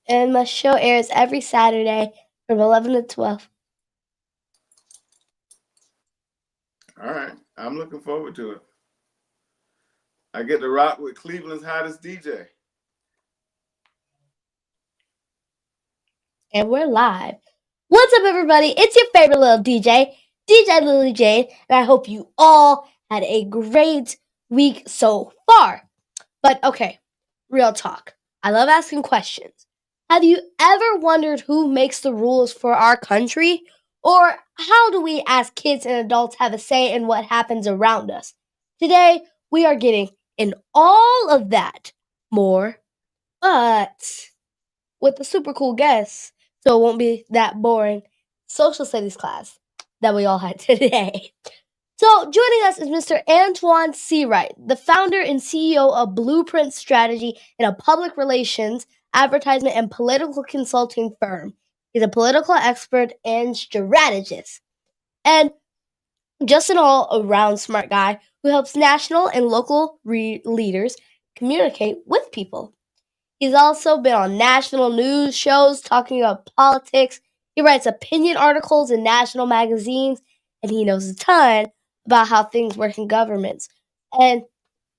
and my show airs every Saturday from 11 to 12. All right. I'm looking forward to it. I get to rock with Cleveland's hottest DJ. And we're live. What's up, everybody? It's your favorite little DJ Lily Jade, and I hope you all had a great week so far. But okay, real talk. I love asking questions. Have you ever wondered who makes the rules for our country? Or how do we as kids and adults have a say in what happens around us? Today, we are getting in all of that more, but with a super cool guest, so it won't be that boring social studies class that we all had today. So, joining us is Mr. Antoine Seawright, the founder and CEO of Blueprint Strategy and a public relations, advertisement, and political consulting firm. He's a political expert and strategist, and just an all around smart guy who helps national and local leaders communicate with people. He's also been on national news shows talking about politics. He writes opinion articles in national magazines, and he knows a ton about how things work in governments. And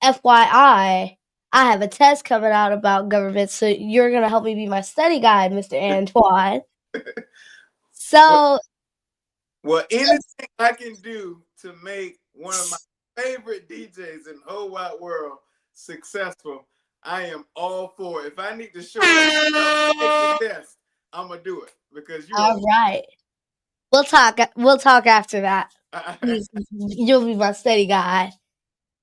FYI, I have a test coming out about government, so you're going to help me be my study guide, Mr. Antoine. Well, So, well, anything I can do to make one of my favorite DJs in the whole wide world successful, I am all for it. If I need to show up and take the test, I'm gonna do it because you all are. right. We'll talk after that. I, You'll be my study guide.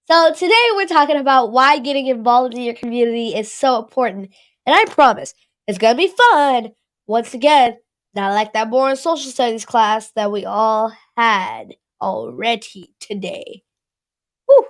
So today we're talking about why getting involved in your community is so important. And I promise it's gonna be fun. Once again, not like that boring social studies class that we all had already today. Whew,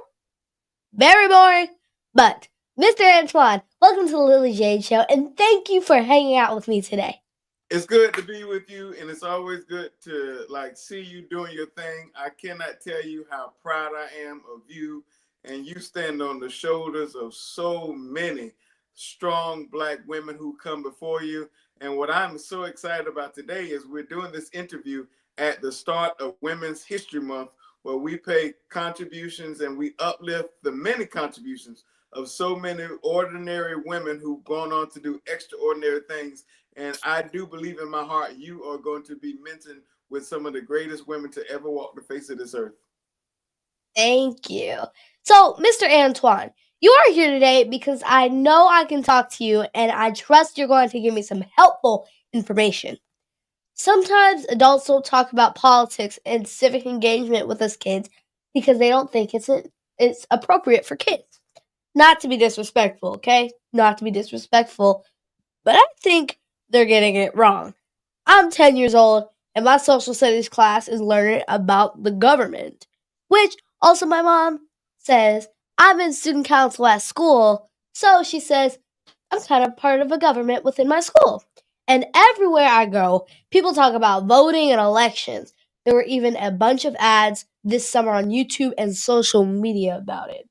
very boring. But Mr. Antoine, welcome to the Lily Jade Show, and thank you for hanging out with me today. it's good to be with you, and it's always good to see you doing your thing. I cannot tell you how proud I am of you, and you stand on the shoulders of so many strong Black women who come before you. And what I'm so excited about today is we're doing this interview at the start of Women's History Month, where we pay contributions and we uplift the many contributions of so many ordinary women who've gone on to do extraordinary things. And I do believe in my heart you are going to be mentioned with some of the greatest women to ever walk the face of this earth. Thank you. So, Mr. Antoine, you are here today because I know I can talk to you and I trust you're going to give me some helpful information. Sometimes adults don't talk about politics and civic engagement with us kids because they don't think it's appropriate for kids. Not to be disrespectful, okay? Not to be disrespectful, but I think they're getting it wrong. I'm 10 years old, and my social studies class is learning about the government, which also my mom says I'm in student council at school, so she says I'm kind of part of a government within my school. And everywhere I go, people talk about voting and elections. There were even a bunch of ads this summer on YouTube and social media about it.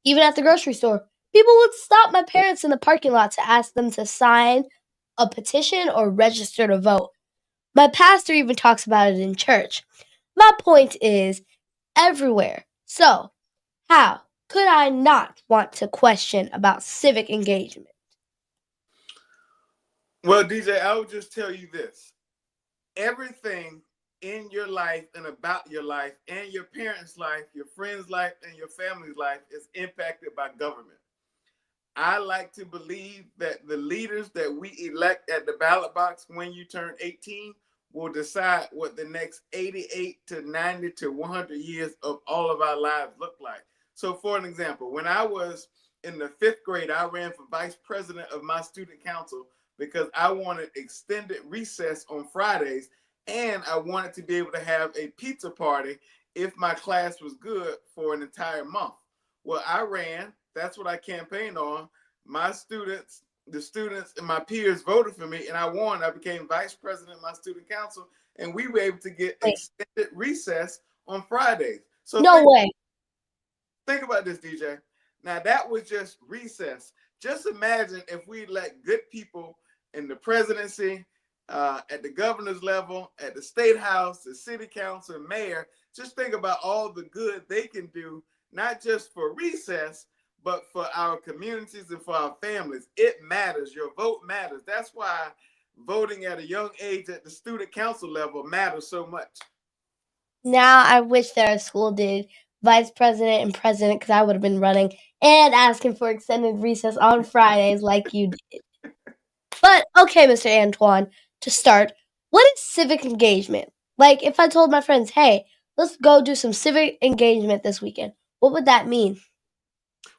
Even at the grocery store, people would stop my parents in the parking lot to ask them to sign a petition or register to vote. My pastor even talks about it in church. My point is everywhere. So, how could I not want to question about civic engagement? Well, DJ, I would just tell you this. Everything in your life and about your life and your parents' life, your friends' life, and your family's life is impacted by government. I like to believe that the leaders that we elect at the ballot box when you turn 18 will decide what the next 88 to 90 to 100 years of all of our lives look like. So, for an example, when I was in the fifth grade, I ran for vice president of my student council because I wanted extended recess on Fridays and I wanted to be able to have a pizza party if my class was good for an entire month. Well, I ran. That's what I campaigned on. My students, the students and my peers voted for me and I won. I became vice president of my student council and we were able to get Wait, extended recess on Fridays. So no way. think about this, DJ. Now that was just recess. Just imagine if we let good people in the presidency, at the governor's level, at the state house, the city council, mayor. Just think about all the good they can do, not just for recess, but for our communities and for our families. It matters. Your vote matters. That's why voting at a young age at the student council level matters so much. Now I wish that our school did vice president and president because I would have been running and asking for extended recess on Fridays like you did. But okay, Mr. Antoine, to start, what is civic engagement? Like if I told my friends, hey, let's go do some civic engagement this weekend, what would that mean?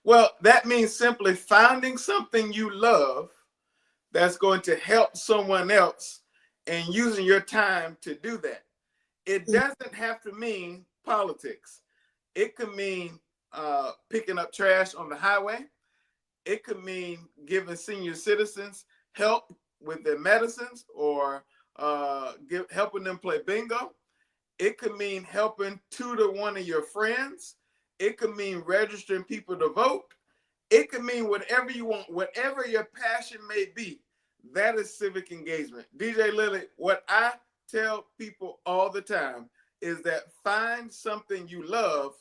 Well, that means simply finding something you love that's going to help someone else and using your time to do that. It doesn't have to mean politics. It could mean picking up trash on the highway. It could mean giving senior citizens help with their medicines or helping them play bingo. It could mean helping tutor one of your friends. It could mean registering people to vote. It could mean whatever you want, whatever your passion may be. That is civic engagement. DJ Lily, what I tell people all the time is that find something you love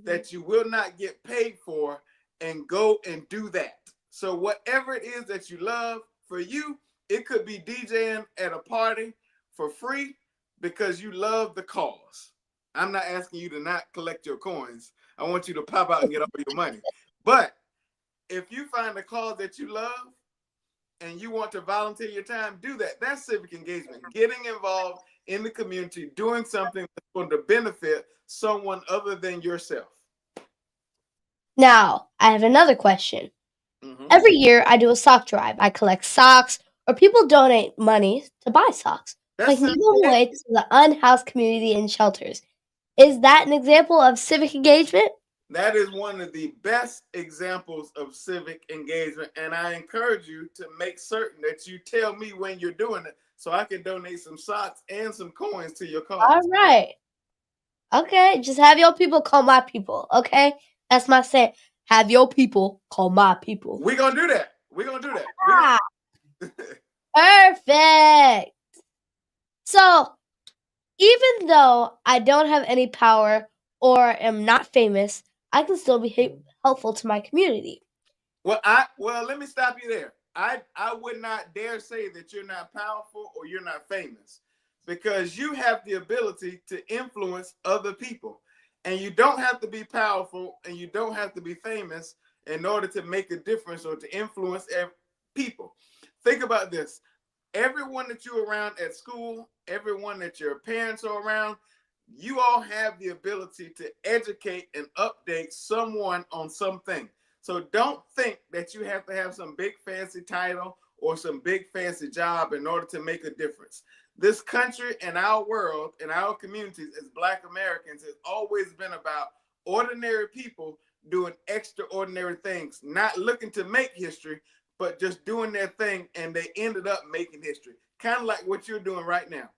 that you will not get paid for and go and do that. So whatever it is that you love, for you, it could be DJing at a party for free because you love the cause. I'm not asking you to not collect your coins. I want you to pop out and get all your money. But if you find a cause that you love and you want to volunteer your time, do that. That's civic engagement. Getting involved in the community, doing something that's going to benefit someone other than yourself. Now, I have another question. Every year I do a sock drive. I collect socks or people donate money to buy socks. So I That's can civic give them away engagement. to the unhoused community and shelters. Is that an example of civic engagement? That is one of the best examples of civic engagement. And I encourage you to make certain that you tell me when you're doing it so I can donate some socks and some coins to your cause. All right. Okay, just have your people call my people, okay? That's my saying. Have your people call my people. We're going to do that. We're going to do that. Ah, perfect. So, even though I don't have any power or am not famous, I can still be helpful to my community. Well, let me stop you there. I would not dare say that you're not powerful or you're not famous because you have the ability to influence other people. And you don't have to be powerful and you don't have to be famous in order to make a difference or to influence people. Think about this. Everyone that you're around at school, everyone that your parents are around, you all have the ability to educate and update someone on something. So don't think that you have to have some big fancy title or some big fancy job in order to make a difference. This country and our world and our communities as Black Americans has always been about ordinary people doing extraordinary things, not looking to make history, but just doing their thing, and they ended up making history. Kind of like what you're doing right now.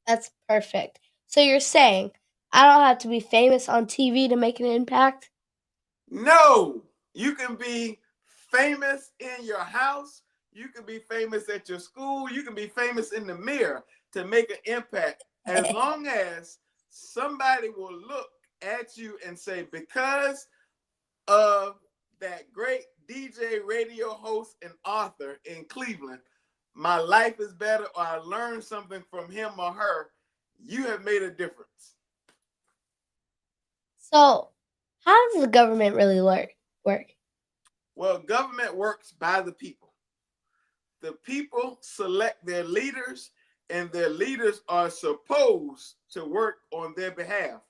That's perfect. So you're saying I don't have to be famous on TV to make an impact? No, you can be famous in your house. You can be famous at your school. You can be famous in the mirror to make an impact as long as somebody will look at you and say, because of that great DJ, radio host, and author in Cleveland, my life is better, or I learned something from him or her. You have made a difference. So, how does the government really work? Well, government works by the people. The people select their leaders, and their leaders are supposed to work on their behalf.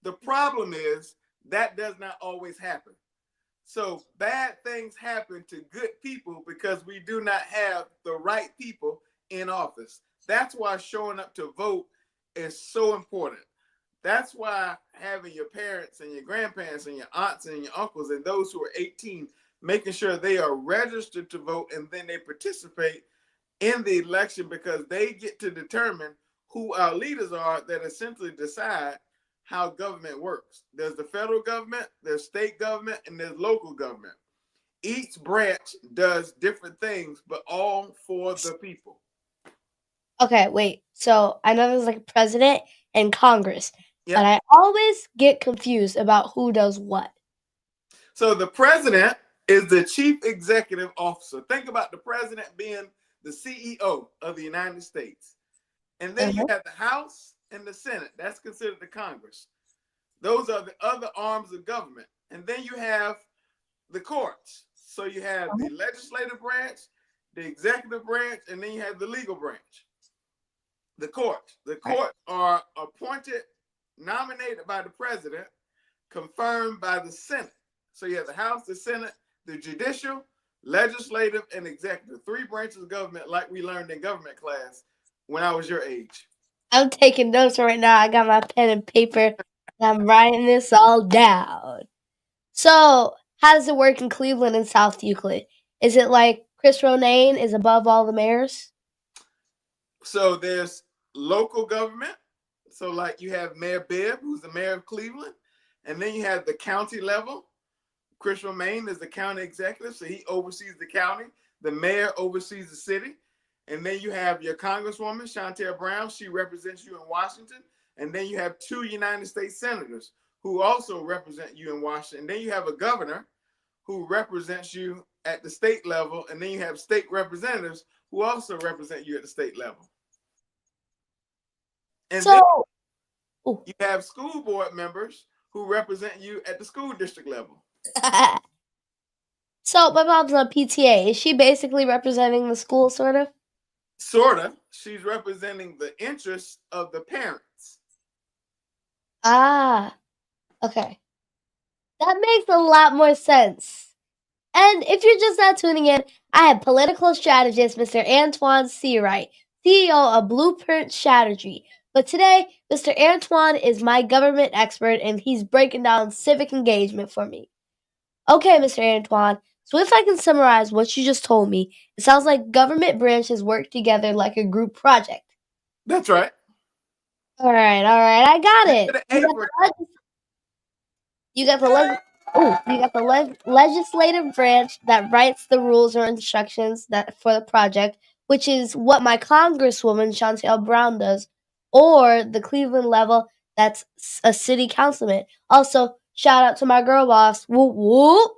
The problem is that does not always happen. So bad things happen to good people because we do not have the right people in office. That's why showing up to vote is so important. That's why having your parents and your grandparents and your aunts and your uncles and those who are 18, making sure they are registered to vote and then they participate in the election because they get to determine who our leaders are that essentially decide how government works. There's the federal government, there's state government, and there's local government. each branch does different things, but all for the people. Okay, wait. So I know there's like a president and Congress, but Yep. I always get confused about who does what. So the president is the chief executive officer. Think about the president being the CEO of the United States. And then you Uh-huh. have the House and the Senate. That's considered the Congress. Those are the other arms of government. And then you have the courts. So you have the legislative branch, the executive branch, and then you have the legal branch. The courts. The Right. courts are appointed, nominated by the president, confirmed by the Senate. So you have the House, the Senate, the judicial, legislative, and executive. Three branches of government, like we learned in government class when I was your age. I'm taking notes right now. I got my pen and paper and I'm writing this all down. So, how does it work in Cleveland and South Euclid? Is it like Chris Ronayne is above all the mayors? So there's local government. So like you have Mayor Bibb, who's the mayor of Cleveland, and then you have the county level. Chris Romaine is the county executive, so he oversees the county. The mayor oversees the city. And then you have your Congresswoman, Shontel Brown. She represents you in Washington. And then you have two United States senators who also represent you in Washington. And then you have a governor who represents you at the state level. And then you have state representatives who also represent you at the state level. And then So, ooh. you have school board members who represent you at the school district level. So, my mom's on PTA. Is she basically representing the school, sort of? Sort of. She's representing the interests of the parents. Ah, okay. That makes a lot more sense. And if you're just not tuning in, I have political strategist Mr. Antoine Seawright, CEO of Blueprint Strategy. But today, Mr. Antoine is my government expert and he's breaking down civic engagement for me. Okay, Mr. Antoine, so if I can summarize what you just told me, it sounds like government branches work together like a group project. That's right. All right, I got You it. get an A for You got the legislative branch that writes the rules or instructions that for the project, which is what my Congresswoman Shontel Brown does, or the Cleveland level that's a city councilman. Also, shout out to my girl boss. Whoop whoop.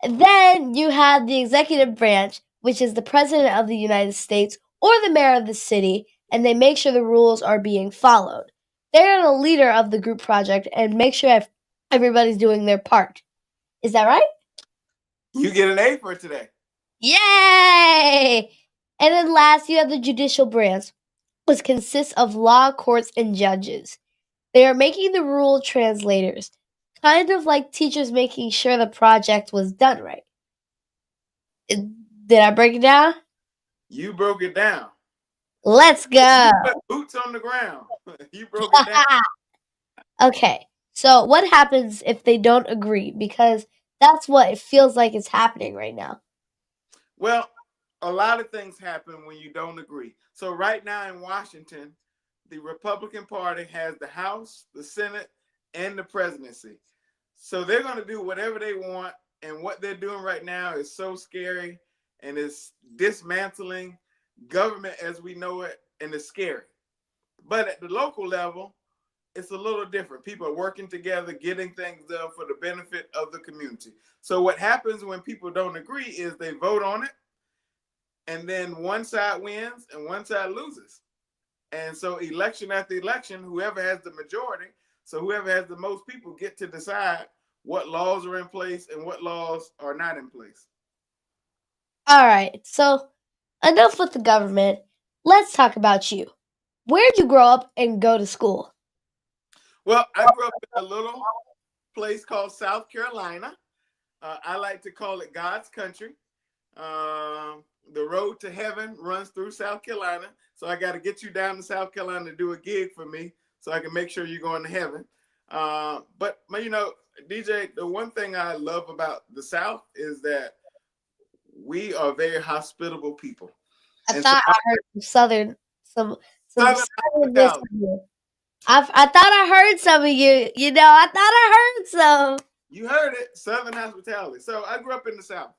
And then you have the executive branch, which is the president of the United States or the mayor of the city, and they make sure the rules are being followed. They're the leader of the group project and make sure everybody's doing their part. Is that right? You get an A for today. Yay! And then last, you have the judicial branch, which consists of law courts and judges. They are making the rule translators, kind of like teachers making sure the project was done right. Did I break it down? You broke it down. Let's go. You put boots on the ground. You broke it down. Okay, so what happens if they don't agree? Because that's what it feels like is happening right now. Well, a lot of things happen when you don't agree. So right now in Washington, the Republican Party has the House, the Senate, and the presidency. So they're going to do whatever they want. And what they're doing right now is so scary and it's dismantling government as we know it, and it's scary. But at the local level, it's a little different. People are working together, getting things done for the benefit of the community. So what happens when people don't agree is they vote on it, and then one side wins and one side loses. And so election after election, whoever has the majority, so whoever has the most people get to decide what laws are in place and what laws are not in place. All right, so enough with the government. Let's talk about you. Where'd you grow up and go to school? Well, I grew up in a little place called South Carolina. I like to call it God's country. The road to heaven runs through South Carolina. So I got to get you down to South Carolina to do a gig for me so I can make sure you're going to heaven. But, you know, DJ, the one thing I love about the South is that we are very hospitable people. I thought I heard some Southern Southernness of you. I thought I heard some of you. You know, I thought I heard some. You heard it, Southern hospitality. So I grew up in the South,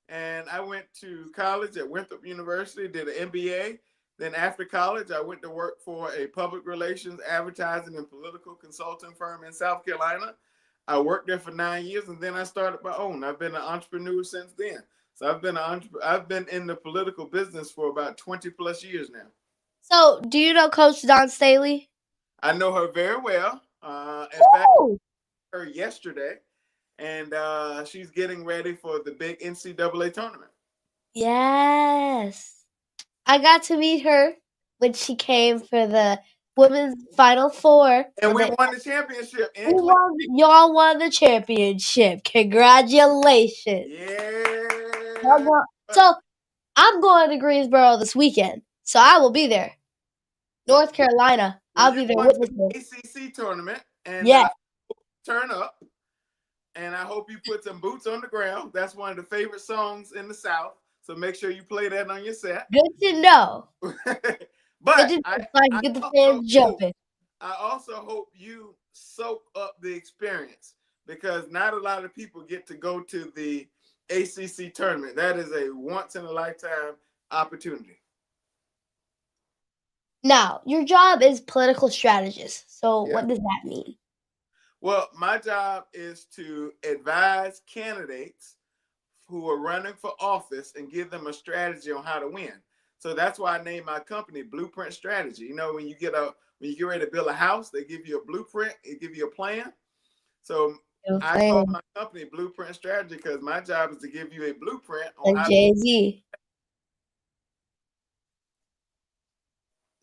and I went to college at Winthrop University, did an MBA. Then after college, I went to work for a public relations, advertising, and political consulting firm in South Carolina. I worked there for 9 years, and then I started my own. I've been an entrepreneur since then. So I've been in the political business for about 20 plus years now. So, do you know Coach Don Staley? I know her very well. In fact, Oh, her yesterday, and she's getting ready for the big NCAA tournament. yes. I got to meet her when she came for the women's Final Four. And And we they, won the championship we in Cleveland. won, y'all won the championship. Congratulations. Y'all Yeah. won- So, I'm going to Greensboro this weekend. So, I will be there. Well, North Carolina. well, I'll you're be there going to witnessing. the ACC tournament, and Yeah. turn up. And I hope you put some boots on the ground. That's one of the favorite songs in the South. So make sure you play that on your set. Good to know. But Good to know I, so I can I get the also fans hope jumping. I also hope you soak up the experience, because not a lot of people get to go to the ACC tournament. That is a once in a lifetime opportunity. Now, your job is political strategist. So, Yeah. what does that mean? Well, my job is to advise candidates who are running for office and give them a strategy on how to win. So that's why I named my company Blueprint Strategy. You know, when you get ready to build a house, they give you a blueprint, they give you a plan. So I call my company Blueprint Strategy because my job is to give you a blueprint on Like how. Jay-Z.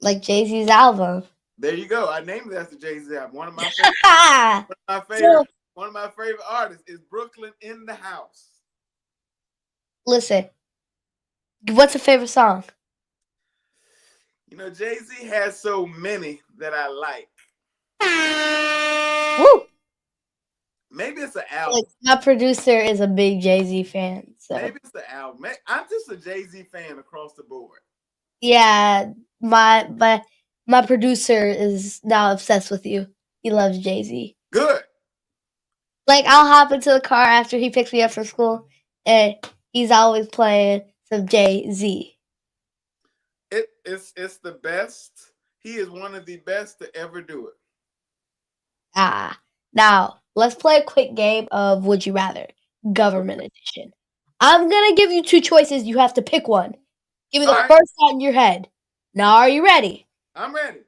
Like Jay-Z's album. There you go. I named it after Jay-Z album. One of my favorite, So, one of my favorite artists is Brooklyn in the House. listen. What's your favorite song? You know, Jay-Z has so many that I like. Woo! Maybe it's an album. Like, my producer is a big Jay-Z fan. So Maybe it's the album. I'm just a Jay-Z fan across the board. yeah, my producer is now obsessed with you. He loves Jay-Z. Good. Like, I'll hop into the car after he picks me up from school, and he's always playing some Jay-Z. It's the best. He is one of the best to ever do it. Now let's play a quick game of Would You Rather, Government Edition. I'm gonna give you two choices. You have to pick one. Give me the first thought in your head. Now, are you ready? I'm ready.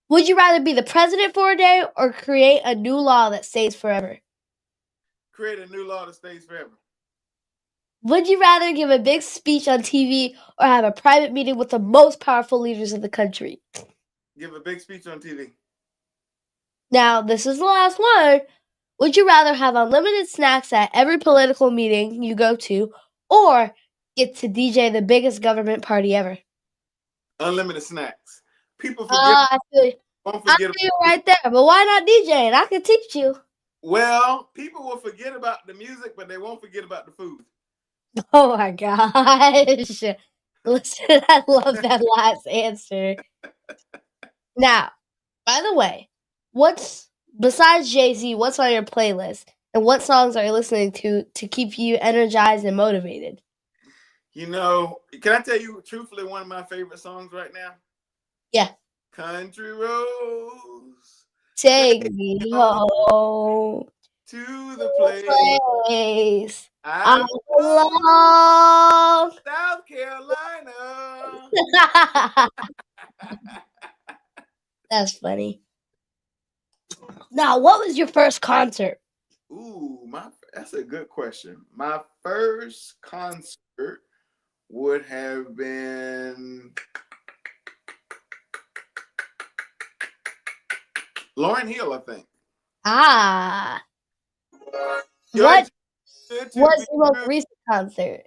Would you rather be the president for a day or create a new law that stays forever? Create a new law that stays forever. Would you rather give a big speech on TV or have a private meeting with the most powerful leaders of the country? Give a big speech on TV. Now, this is the last one. Would you rather have unlimited snacks at every political meeting you go to or get to DJ the biggest government party ever? Unlimited snacks. People forget. I feel you right there, but why not DJing? I can teach you. Well, people will forget about the music, but they won't forget about the food. Oh my gosh. Listen, I love that last answer. Now, by the way, besides Jay-Z, what's on your playlist? And what songs are you listening to keep you energized and motivated? You know, can I tell you truthfully one of my favorite songs right now? Yeah. Country Roads. Take me home to the place I belong. South Carolina. That's funny. Now, what was your first concert? Ooh, that's a good question. My first concert would have been Lauryn Hill, I think. What was your most recent concert?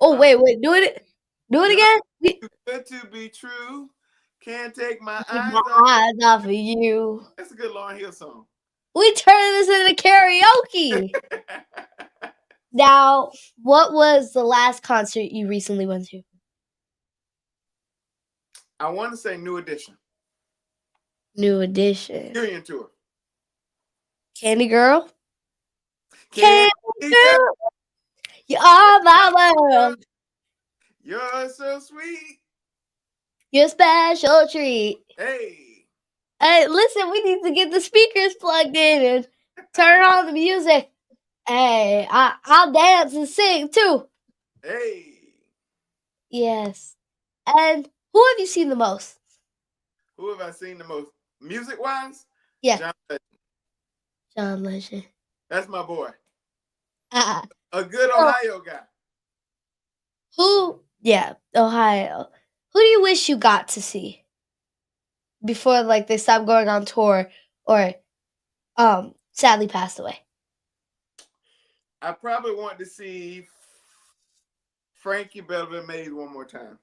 Oh, wait, do it again? Too good to be true. Can't take my eyes off of you. That's a good Lauryn Hill song. We turned this into karaoke. Now, what was the last concert you recently went to? I want to say New Edition. New Edition. Union tour. Candy Girl? Can't Candy girl, you are my girl, world. you're so sweet. You're a special treat. Hey, Hey, listen, we need to get the speakers plugged in and turn on the music. Hey, I'll dance and sing too. hey. Yes. And who have you seen the most? Who have I seen the most? Music wise? Yeah, John Legend. John Legend. That's my boy. Ah, A good so Ohio guy. who? Yeah, Ohio. Who do you wish you got to see before, like, they stopped going on tour or sadly passed away? I probably want to see Frankie Beverly Maze one more time.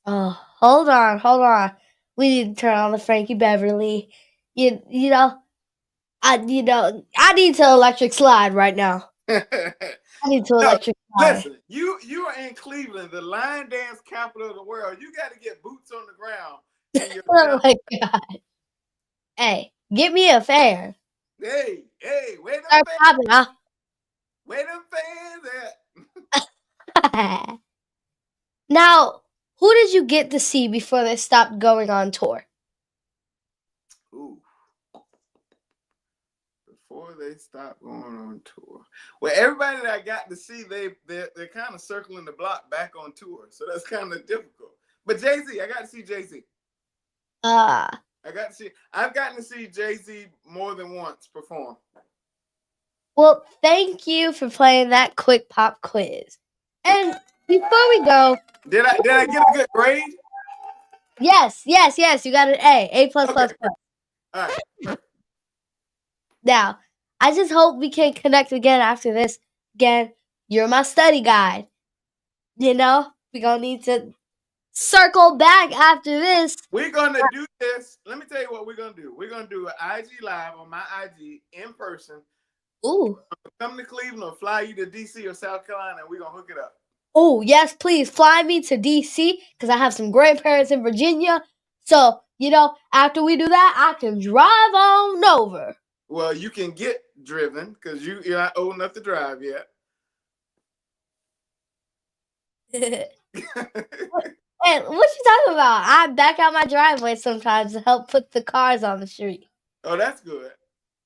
Oh, hold on. We need to turn on the Frankie Beverly. You know, I need to electric slide right now. I need to No, electric slide. listen, you are in Cleveland, the line dance capital of the world. You got to get boots on the ground in your Oh town. my god. Hey, get me a fan. Hey, Start popping, huh? where them fans at? Now, who did you get to see before they stopped going on tour? Ooh, before they stop going on tour. Well, everybody that I got to see, they're kind of circling the block back on tour, so that's kind of difficult. But Jay-Z, I got to see Jay-Z. I've gotten to see Jay-Z more than once perform. Well, thank you for playing that quick pop quiz. And before we go, Did I get a good grade? yes, you got an A plus Okay. plus plus. All right. Now, I just hope we can connect again after this. Again, you're my study guide. You know, we're gonna need to circle back after this. We're gonna do this. Let me tell you what we're gonna do. We're gonna do an IG live on my IG in person. Ooh. Come to Cleveland or fly you to DC or South Carolina, and we're gonna hook it up. Oh, yes, please fly me to DC because I have some grandparents in Virginia. So, after we do that, I can drive on over. Well, you can get driven because you're not old enough to drive yet. Hey, what you talking about? I back out my driveway sometimes to help put the cars on the street. Oh, that's good.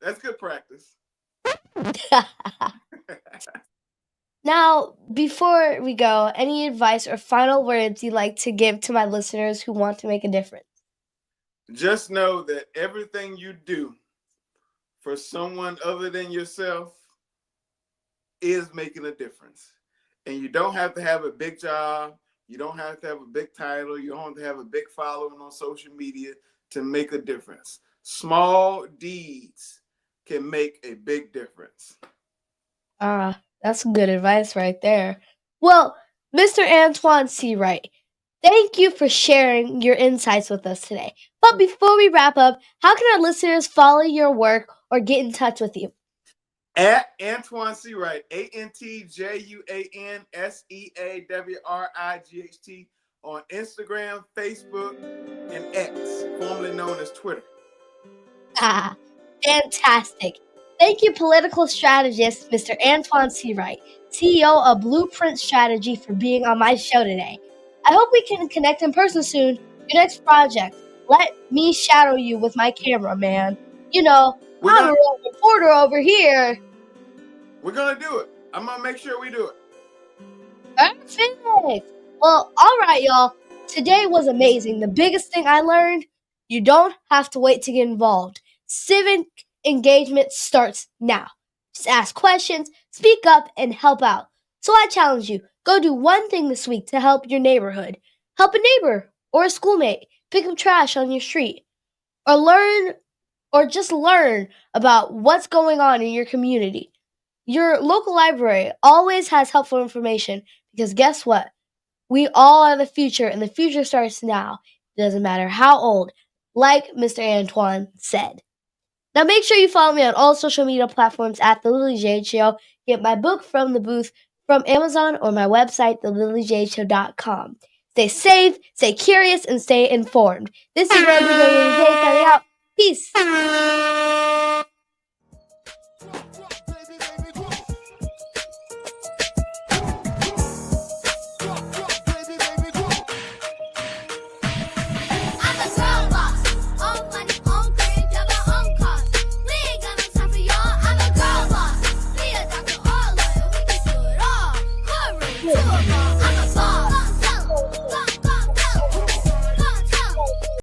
That's good practice. Now, before we go, any advice or final words you'd like to give to my listeners who want to make a difference? Just know that everything you do for someone other than yourself is making a difference. And you don't have to have a big job. You don't have to have a big title. You don't have to have a big following on social media to make a difference. Small deeds can make a big difference. That's good advice right there. Well, Mr. Antoine C. Wright, thank you for sharing your insights with us today. But before we wrap up, how can our listeners follow your work or get in touch with you? At Antoine C. Wright, ANTJUANSEAWRIGHT on Instagram, Facebook, and X, formerly known as Twitter. Fantastic. Thank you, political strategist Mr. Antoine C. Wright, CEO of Blueprint Strategy, for being on my show today. I hope we can connect in person soon. Your next project, let me shadow you with my camera, man. I'm a real reporter over here. We're going to do it. I'm going to make sure we do it. Perfect. Well, all right, y'all. Today was amazing. The biggest thing I learned, you don't have to wait to get involved. Civic engagement starts now. Just ask questions, speak up, and help out. So I challenge you, go do one thing this week to help your neighborhood. Help a neighbor or a schoolmate pick up trash on your street. Or just learn about what's going on in your community. Your local library always has helpful information because guess what? We all are the future, and the future starts now. It doesn't matter how old, like Mr. Antoine said. Now, make sure you follow me on all social media platforms at The Lily Jade Show. Get my book From the Booth from Amazon or my website, thelilyjadeshow.com. Stay safe, stay curious, and stay informed. This is your girl, DJ Lily Jade, signing out. Peace.